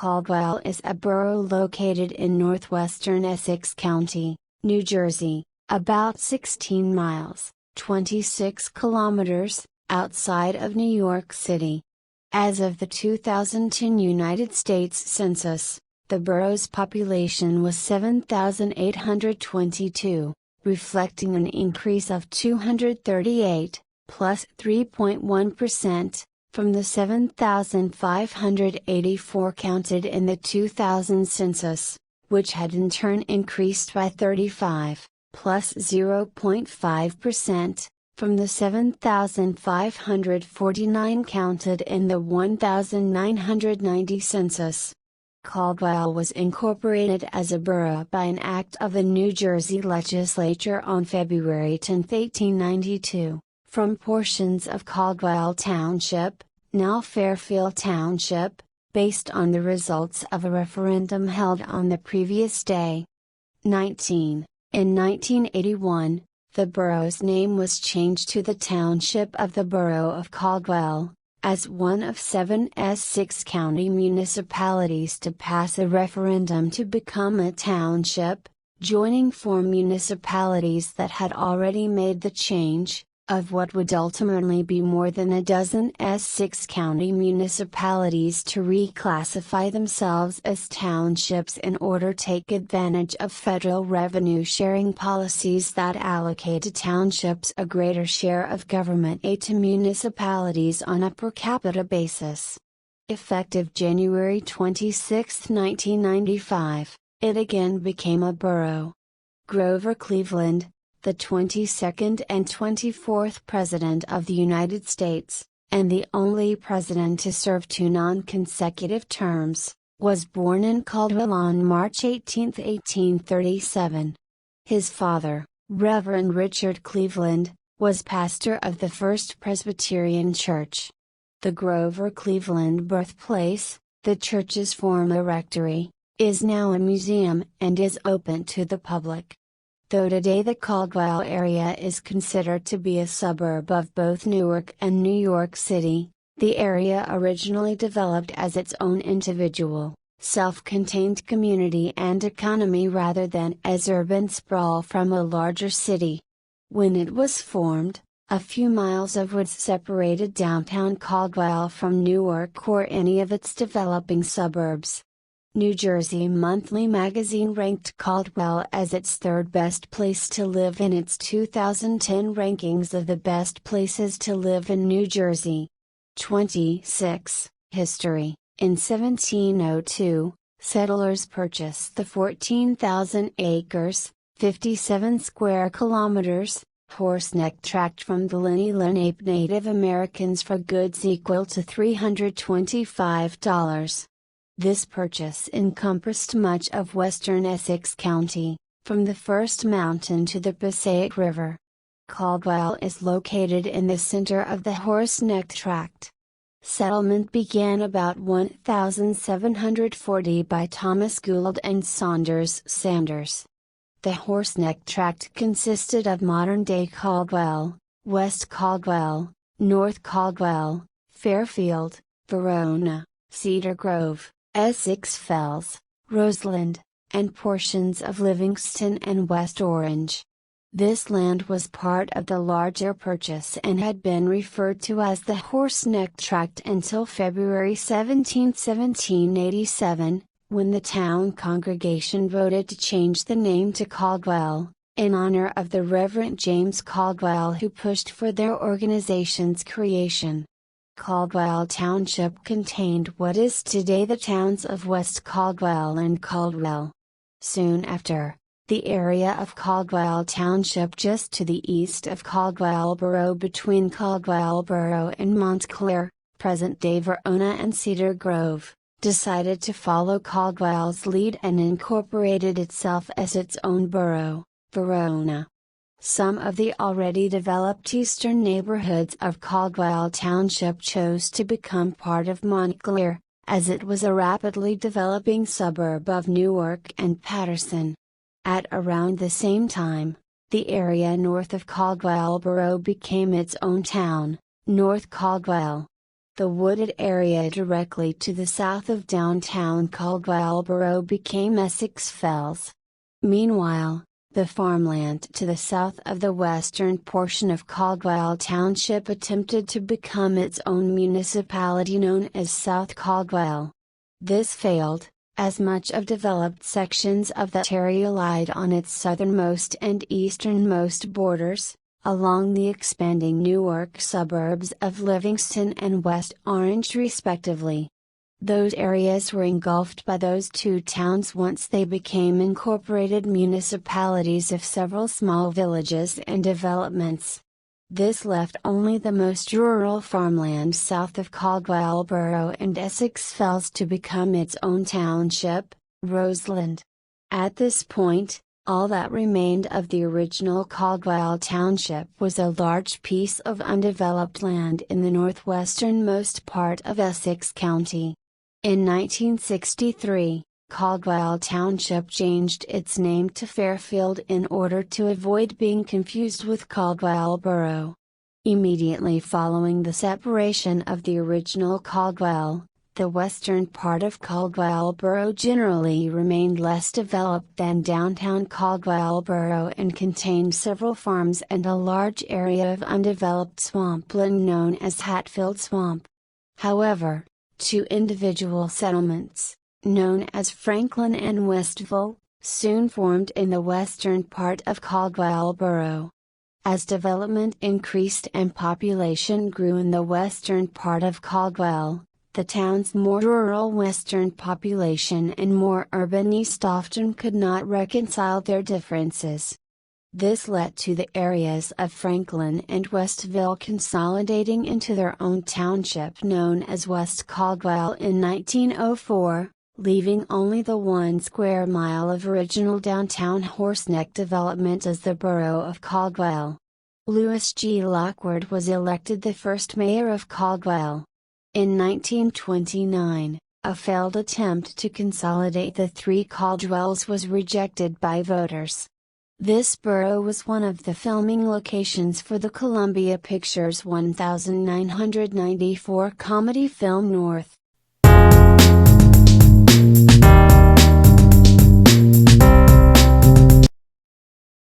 Caldwell is a borough located in northwestern Essex County, New Jersey, about 16 miles, 26 kilometers, outside of New York City. As of the 2010 United States Census, the borough's population was 7,822, reflecting an increase of 238, plus 3.1%, from the 7,584 counted in the 2000 census, which had in turn increased by 35, plus 0.5%, from the 7,549 counted in the 1990 census. Caldwell was incorporated as a borough by an act of the New Jersey Legislature on February 10, 1892, from portions of Caldwell Township, now Fairfield Township, based on the results of a referendum held on the previous day. In 1981, the borough's name was changed to the Township of the Borough of Caldwell, as one of 7 Essex County municipalities to pass a referendum to become a township, joining 4 municipalities that had already made the change, of what would ultimately be more than a dozen Essex County municipalities to reclassify themselves as townships in order to take advantage of federal revenue sharing policies that allocate to townships a greater share of government aid to municipalities on a per capita basis. Effective January 26, 1995, it again became a borough. Grover Cleveland, the 22nd and 24th President of the United States, and the only president to serve 2 non-consecutive terms, was born in Caldwell on March 18, 1837. His father, Reverend Richard Cleveland, was pastor of the First Presbyterian Church. The Grover Cleveland birthplace, the church's former rectory, is now a museum and is open to the public. Though today the Caldwell area is considered to be a suburb of both Newark and New York City, the area originally developed as its own individual, self-contained community and economy rather than as urban sprawl from a larger city. When it was formed, a few miles of woods separated downtown Caldwell from Newark or any of its developing suburbs. New Jersey Monthly magazine ranked Caldwell as its 3rd best place to live in its 2010 rankings of the best places to live in New Jersey. 26. History. In 1702, settlers purchased the 14,000 acres, 57 square kilometers, Horseneck Tract from the Lenape Native Americans for goods equal to $325. This purchase encompassed much of western Essex County, from the First Mountain to the Passaic River. Caldwell is located in the center of the Horseneck Tract. Settlement began about 1740 by Thomas Gould and Saunders Sanders. The Horseneck Tract consisted of modern-day Caldwell, West Caldwell, North Caldwell, Fairfield, Verona, Cedar Grove, Essex Fells, Roseland, and portions of Livingston and West Orange. This land was part of the larger purchase and had been referred to as the Horseneck Tract until February 17, 1787, when the town congregation voted to change the name to Caldwell, in honor of the Reverend James Caldwell who pushed for their organization's creation. Caldwell Township contained what is today the towns of West Caldwell and Caldwell. Soon after, the area of Caldwell Township just to the east of Caldwell Borough between Caldwell Borough and Montclair, present-day Verona and Cedar Grove, decided to follow Caldwell's lead and incorporated itself as its own borough, Verona. Some of the already developed eastern neighborhoods of Caldwell Township chose to become part of Montclair, as it was a rapidly developing suburb of Newark and Paterson. At around the same time, the area north of Caldwell Borough became its own town, North Caldwell. The wooded area directly to the south of downtown Caldwell Borough became Essex Fells. Meanwhile, the farmland to the south of the western portion of Caldwell Township attempted to become its own municipality known as South Caldwell. This failed, as much of developed sections of the area lied on its southernmost and easternmost borders, along the expanding Newark suburbs of Livingston and West Orange respectively. Those areas were engulfed by those two towns once they became incorporated municipalities of several small villages and developments. This left only the most rural farmland south of Caldwell Borough and Essex Fells to become its own township, Roseland. At this point, all that remained of the original Caldwell Township was a large piece of undeveloped land in the northwesternmost part of Essex County. In 1963, Caldwell Township changed its name to Fairfield in order to avoid being confused with Caldwell Borough. Immediately following the separation of the original Caldwell, the western part of Caldwell Borough generally remained less developed than downtown Caldwell Borough and contained several farms and a large area of undeveloped swampland known as Hatfield Swamp. However, two individual settlements, known as Franklin and Westville, soon formed in the western part of Caldwell Borough. As development increased and population grew in the western part of Caldwell, the town's more rural western population and more urban east often could not reconcile their differences. This led to the areas of Franklin and Westville consolidating into their own township known as West Caldwell in 1904, leaving only the 1 square mile of original downtown Horseneck development as the Borough of Caldwell. Lewis G. Lockwood was elected the first mayor of Caldwell. In 1929, a failed attempt to consolidate the three Caldwells was rejected by voters. This borough was one of the filming locations for the Columbia Pictures 1994 comedy film North.